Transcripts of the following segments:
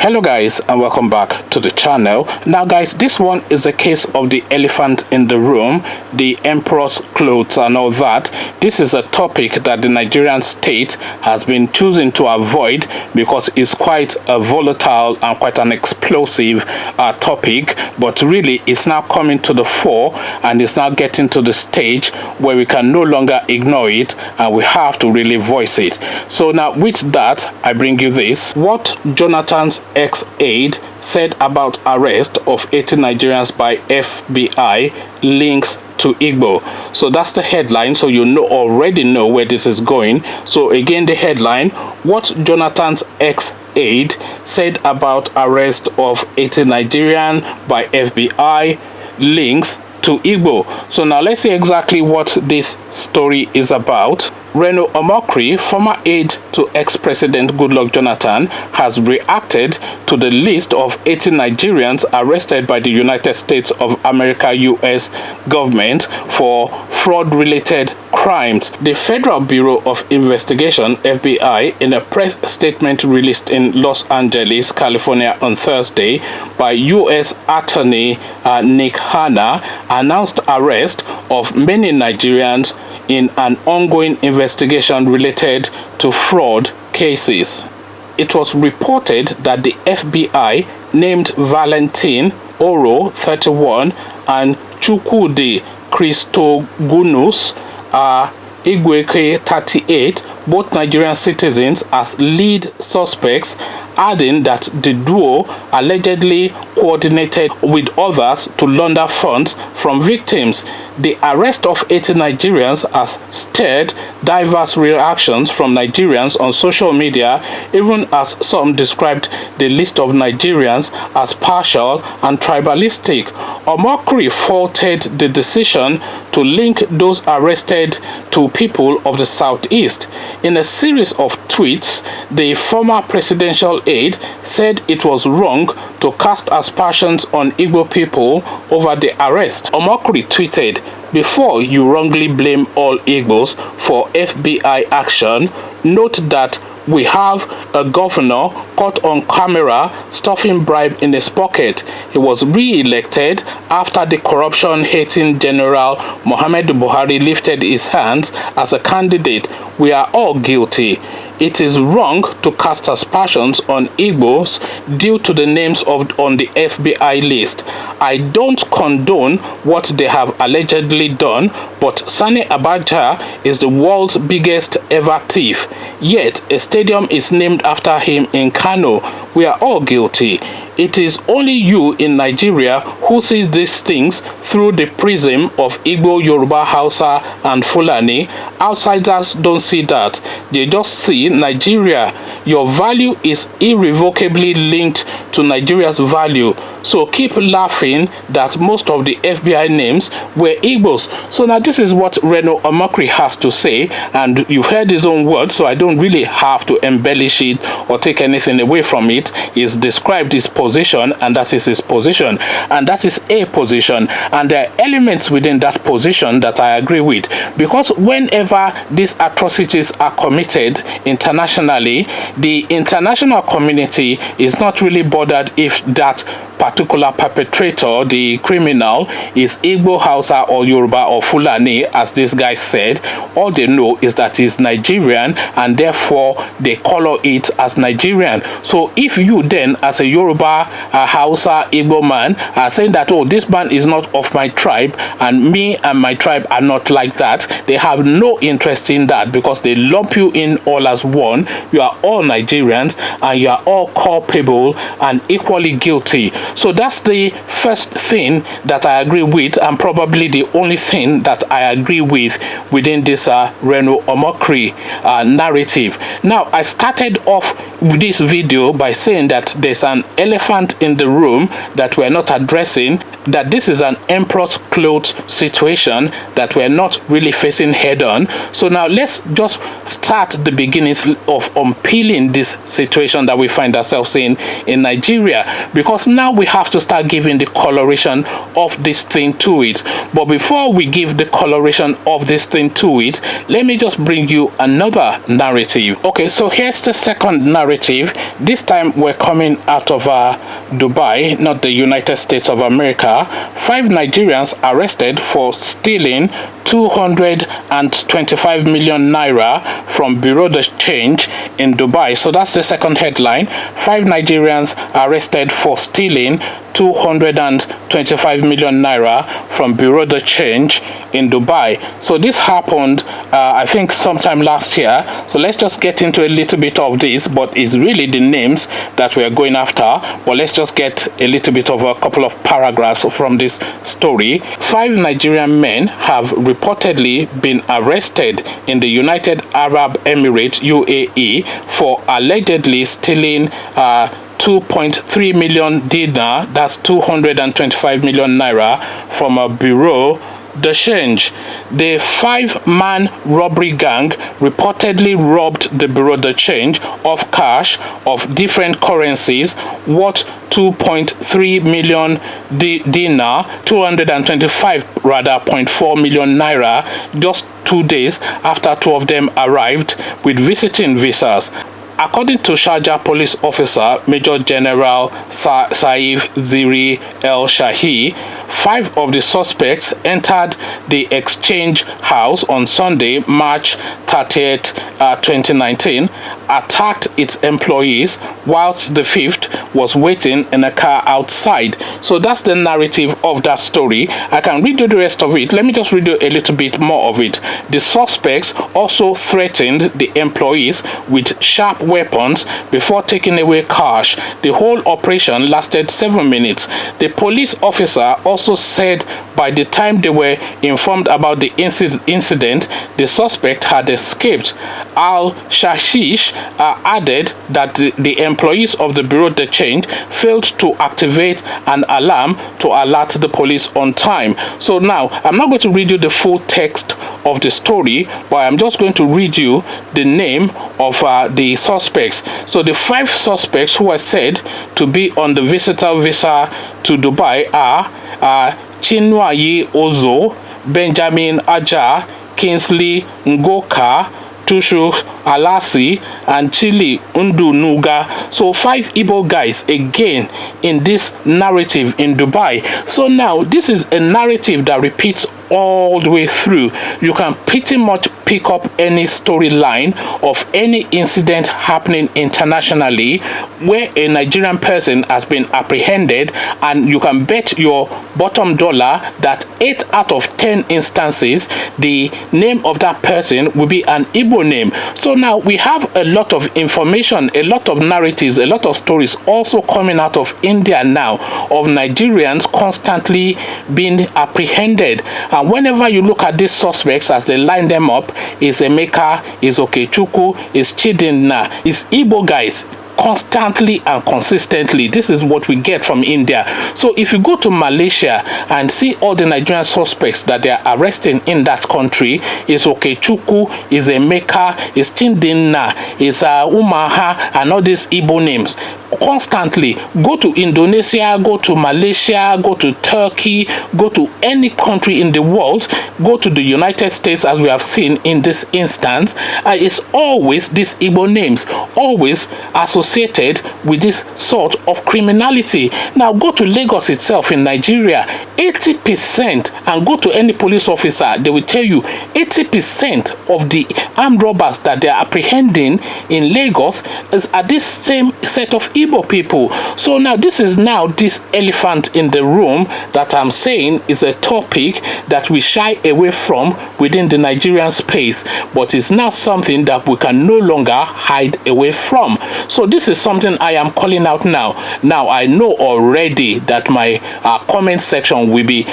Hello guys, and welcome back to the channel. Now guys, this one is a case of the elephant in the room, the emperor's clothes and all that. This is a topic that the Nigerian state has been choosing to avoid because it's quite a volatile and quite an explosive topic, but really it's now coming to the fore and it's now getting to the stage where we can no longer ignore it and we have to really voice it. So now with that, I bring you this. What Jonathan's ex-aide said about arrest of 80 Nigerians by FBI links to Igbo. So that's the headline, so you already know where this is going. So again, the headline: what Jonathan's ex-aide said about arrest of 80 Nigerian by FBI links to Igbo. So now let's see exactly what this story is about. Reno Omokri, former aide to ex-president Goodluck Jonathan, has reacted to the list of 80 Nigerians arrested by the United States of America US government for fraud-related crimes. The Federal Bureau of Investigation, FBI, in a press statement released in Los Angeles, California on Thursday by U.S. Attorney Nick Hanna, announced arrest of many Nigerians in an ongoing investigation related to fraud cases. It was reported that the FBI named Valentin Oro, 31, and Chukwudi Christogunus Igweke, 38, both Nigerian citizens, as lead suspects, adding that the duo allegedly coordinated with others to launder funds from victims. The arrest of 80 Nigerians has stirred diverse reactions from Nigerians on social media, even as some described the list of Nigerians as partial and tribalistic. Omokri faulted the decision to link those arrested to people of the Southeast. In a series of tweets, the former presidential aide said it was wrong to cast aspersions on Igbo people over the arrest. Omokri tweeted, "Before you wrongly blame all Igbos for FBI action, note that we have a governor caught on camera stuffing bribe in his pocket. He was re-elected after the corruption-hating General Muhammadu Buhari lifted his hands as a candidate. We are all guilty. It is wrong to cast aspersions on Igbos due to the names on the FBI list. I don't condone what they have allegedly done, but Sani Abacha is the world's biggest ever thief. Yet a stadium is named after him in Kano. We are all guilty. It is only you in Nigeria who sees these things through the prism of Igbo, Yoruba, Hausa, and Fulani. Outsiders don't see that. They just see Nigeria. Your value is irrevocably linked to Nigeria's value. So keep laughing that most of the FBI names were Igbos." So now this is what Reno Omokri has to say, and you've heard his own words, so I don't really have to embellish it or take anything away from it. He's described his position, and that is his position, and that is a position, and there are elements within that position that I agree with, because whenever these atrocities are committed internationally, the international community is not really bothered if that particular perpetrator, the criminal, is Igbo, Hausa, or Yoruba, or Fulani, as this guy said. All they know is that he's Nigerian, and therefore they color it as Nigerian. So if you then, as a Yoruba, a Hausa, Igbo man, are saying that, oh, this man is not of my tribe, and me and my tribe are not like that, they have no interest in that, because they lump you in all as one. You are all Nigerians, and you are all culpable and equally guilty. So that's the first thing that I agree with, and probably the only thing that I agree with within this Reno Omokri narrative. Now, I started off this video by saying that there's an elephant in the room that we're not addressing, that this is an emperor's clothes situation that we're not really facing head on. So now let's just start the beginnings of unpeeling this situation that we find ourselves in Nigeria, because now we have to start giving the coloration of this thing to it. But before we give the coloration of this thing to it, let me just bring you another narrative. Okay, so here's the second narrative. This time we're coming out of Dubai, not the United States of America. 5 Nigerians arrested for stealing 225 million naira from Bureau de Change in Dubai. So that's the second headline. 5 Nigerians arrested for stealing 225 million naira from Bureau de Change in Dubai. So this happened, I think, sometime last year. So let's just get into a little bit of this, but it's really the names that we are going after. But let's just get a little bit of a couple of paragraphs from this story. 5 Nigerian men have reportedly been arrested in the United Arab Emirates, UAE, for allegedly stealing 2.3 million dinar, that's 225 million naira, from a Bureau de Change. The 5-man robbery gang reportedly robbed the Bureau de Change of cash of different currencies worth 2.3 million dinar, 225.4 million naira, just 2 days after 2 of them arrived with visiting visas. According to Sharjah police officer Major General Saif Ziri El Shahi, 5 of the suspects entered the exchange house on Sunday, March 30th, 2019, attacked its employees, whilst the 5th was waiting in a car outside. So that's the narrative of that story. I can read you the rest of it. Let me just read you a little bit more of it. The suspects also threatened the employees with sharp weapons before taking away cash. The whole operation lasted 7 minutes. The police officer also said by the time they were informed about the incident, the suspect had escaped. Al-Shashish added that the employees of the Bureau de Change failed to activate an alarm to alert the police on time. So now, I'm not going to read you the full text of the story, but I'm just going to read you the name of the suspects. So the 5 suspects who are said to be on the visitor visa to Dubai are Chinwayi Ozo, Benjamin Aja, Kingsley Ngoka, Tushu Alasi, and Chili Undunuga. So 5 Igbo guys again in this narrative in Dubai. So now this is a narrative that repeats all the way through. You can pretty much pick up any storyline of any incident happening internationally where a Nigerian person has been apprehended, and you can bet your bottom dollar that 8 out of 10 instances the name of that person will be an Igbo name. So now we have a lot of information, a lot of narratives, a lot of stories also coming out of India now of Nigerians constantly being apprehended. And whenever you look at these suspects as they line them up, is Emeka, is Okechukwu, is Chidinna, is Igbo guys, constantly and consistently. This is what we get from India. So if you go to Malaysia and see all the Nigerian suspects that they are arresting in that country, is Okechukwu, is Emeka, is Chidinna, is Umaha, and all these Igbo names. Constantly go to Indonesia, go to Malaysia, go to Turkey, go to any country in the world, go to the United States, as we have seen in this instance, it's always these Igbo names, always associated with this sort of criminality. Now go to Lagos itself in Nigeria, 80%, and go to any police officer, they will tell you 80% of the armed robbers that they are apprehending in Lagos is at this same set of Igbo people. So now this is now this elephant in the room that I'm saying is a topic that we shy away from within the Nigerian space, but it's now something that we can no longer hide away from. So this is something I am calling out now. Now I know already that my comment section will be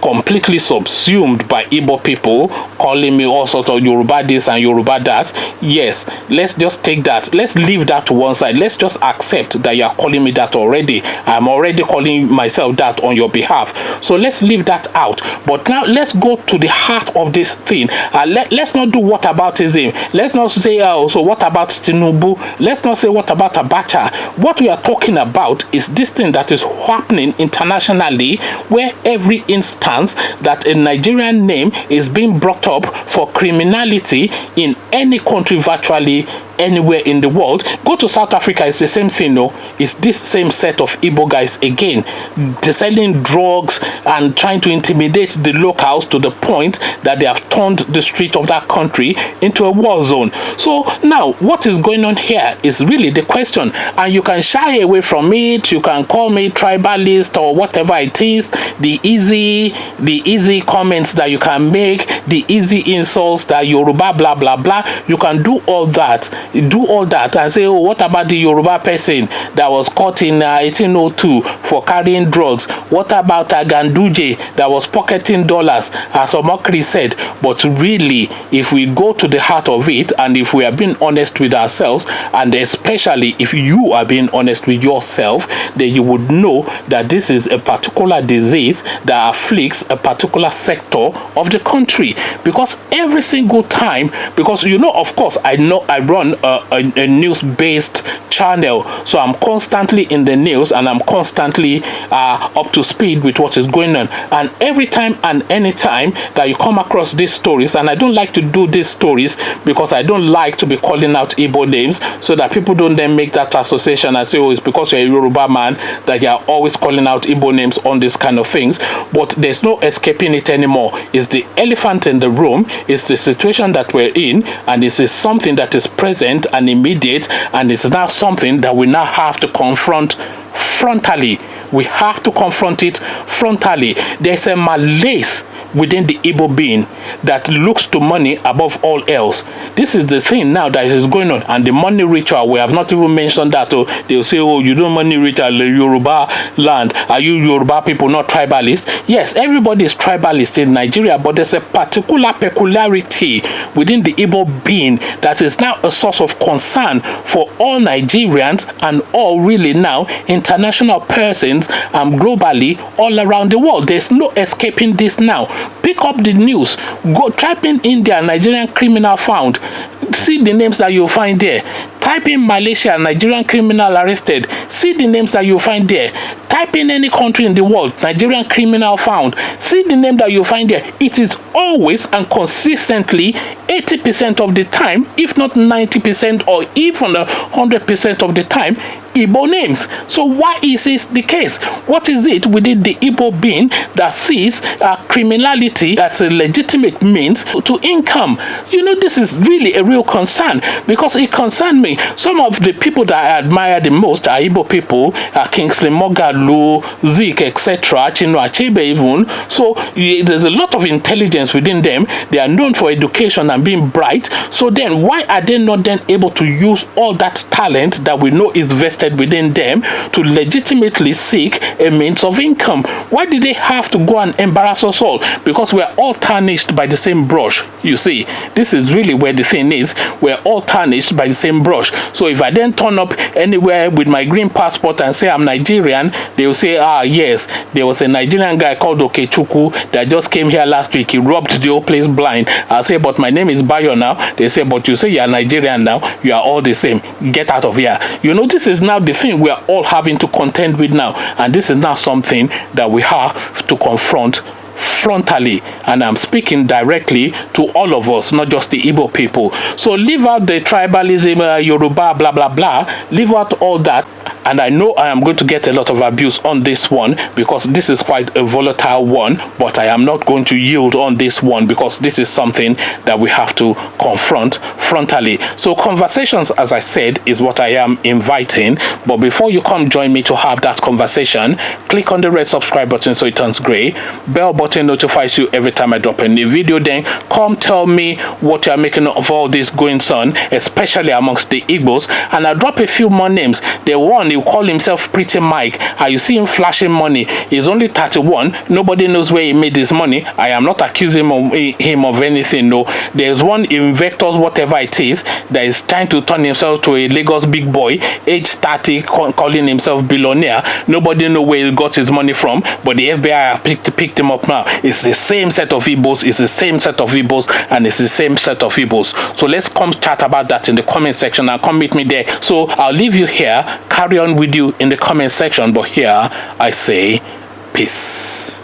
completely subsumed by Igbo people calling me all sorts of Yoruba this and Yoruba that. Yes, let's just take that. Let's leave that to one side. Let's just accept accept that you are calling me that already. I'm already calling myself that on your behalf. So let's leave that out. But now let's go to the heart of this thing. Let's not do whataboutism. Let's not say, so what about Tinubu? Let's not say what about Abacha. What we are talking about is this thing that is happening internationally, where every instance that a Nigerian name is being brought up for criminality in any country virtually anywhere in the world. Go to South Africa, it's the same thing. No, it's this same set of Igbo guys again. They're selling drugs and trying to intimidate the locals to the point that they have turned the street of that country into a war zone. So now what is going on here is really the question, and you can shy away from it. You can call me tribalist or whatever it is, the easy comments that you can make, the easy insults that Yoruba blah blah blah. You can do all that and say, oh, what about the Yoruba person that was caught in 1802 for carrying drugs? What about Aganduje that was pocketing dollars, as Omokri said? But really, if we go to the heart of it, and if we are being honest with ourselves, and especially if you are being honest with yourself, then you would know that this is a particular disease that afflicts a particular sector of the country. Because every single time, because of course, I run a news-based channel, so I'm constantly in the news and I'm constantly up to speed with what is going on. And every time and any time that you come across these stories, and I don't like to do these stories because I don't like to be calling out Igbo names, so that people don't then make that association and say, oh, it's because you're a Yoruba man that you're always calling out Igbo names on these kind of things. But there's no escaping it anymore. It's the elephant in the room. It's the situation that we're in, and this is something that is present and immediate, and it's now something that we now have to confront frontally. We have to confront it frontally. There's a malaise within the Igbo being that looks to money above all else. This is the thing now that is going on, and the money ritual, we have not even mentioned that. Oh, they'll say, oh, you don't money ritual in Yoruba land. Are you Yoruba people not tribalist? Yes, everybody is tribalist in Nigeria, but there's a particular peculiarity within the Igbo being that is now a source of concern for all Nigerians and all really now international persons globally all around the world. There's no escaping this now. Pick up the news, go type in India, Nigerian criminal found, see the names that you'll find there. Type in Malaysia, Nigerian criminal arrested, see the names that you'll find there. Type in any country in the world, Nigerian criminal found, see the name that you find there. It is always and consistently 80% of the time, if not 90% or even 100% of the time, Igbo names. So why is this the case? What is it within the Igbo being that sees criminality as a legitimate means to income? This is really a real concern, because it concerns me. Some of the people that I admire the most are Igbo people, Kingsley Moghalu, Zik, etc., Chinua Achebe even. So there's a lot of intelligence within them. They are known for education and being bright. So then why are they not then able to use all that talent that we know is vested within them to legitimately seek a means of income? Why did they have to go and embarrass us all? Because we're all tarnished by the same brush. You see, this is really where the thing is. We're all tarnished by the same brush. So if I then turn up anywhere with my green passport and say I'm Nigerian, they will say, yes, there was a Nigerian guy called Okechukwu that just came here last week. He robbed the whole place blind. I'll say, but my name is Bayo now. They say, but you say you're Nigerian now. You are all the same. Get out of here. This is now the thing we are all having to contend with now, and this is now something that we have to confront frontally, and I'm speaking directly to all of us, not just the Igbo people. So leave out the tribalism, Yoruba, blah blah blah, leave out all that. And I know I am going to get a lot of abuse on this one, because this is quite a volatile one, but I am not going to yield on this one, because this is something that we have to confront frontally. So conversations, as I said, is what I am inviting. But before you come join me to have that conversation, click on the red subscribe button so it turns gray, bell button button notifies you every time I drop a new video. Then come tell me what you are making of all this goings on, especially amongst the Igbos. And I'll drop a few more names. The one, he call himself Pretty Mike, and you see him flashing money. He's only 31. Nobody knows where he made his money. I am not accusing him of anything. No, there's one Invectors, whatever it is, that is trying to turn himself to a Lagos big boy, age 30, calling himself billionaire. Nobody know where he got his money from, but the FBI have picked him up now. It's the same set of Igbos, it's the same set of Igbos, and it's the same set of Igbos. So let's come chat about that in the comment section and come meet me there. So I'll leave you here, carry on with you in the comment section, but here I say peace.